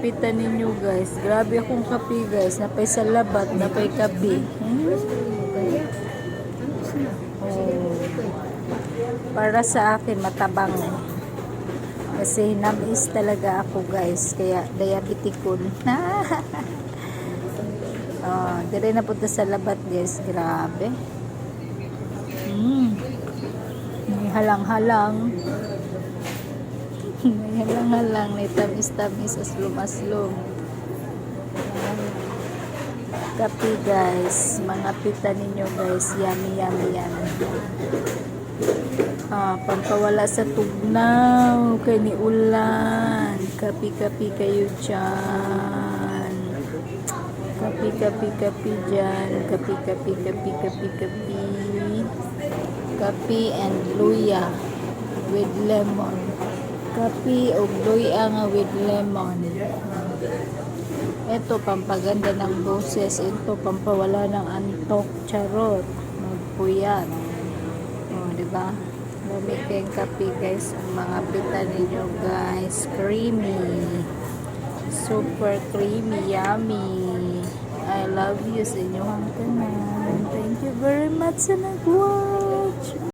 pitan ninyo guys. Grabe akong kape guys. Napay salabat, napay kape. Oh. Para sa akin matabang. Kasi namis talaga ako guys. Kaya diabetikon. Oh, dire na punta sa labat guys. Grabe. May halang-halang. May halang-halang. May tamis-tamis. Aslom-aslom. Kape guys. Mga pita ninyo guys. Yummy, yummy, yummy. Pampawala sa tugnaw. Kay ni ulan. Kape-kape kayo dyan. Kape dyan. Kape. Kape and luya with lemon. Kape o luya nga with lemon. Ito pampaganda ng boses. Ito pampawala ng antok. Charot. Magpuyat. O, diba? Lamig kayong kape guys. Ang mga pita ninyo guys. Creamy. Super creamy. Yummy. I love you sa inyong tanan. Thank you very much sa nag-watch.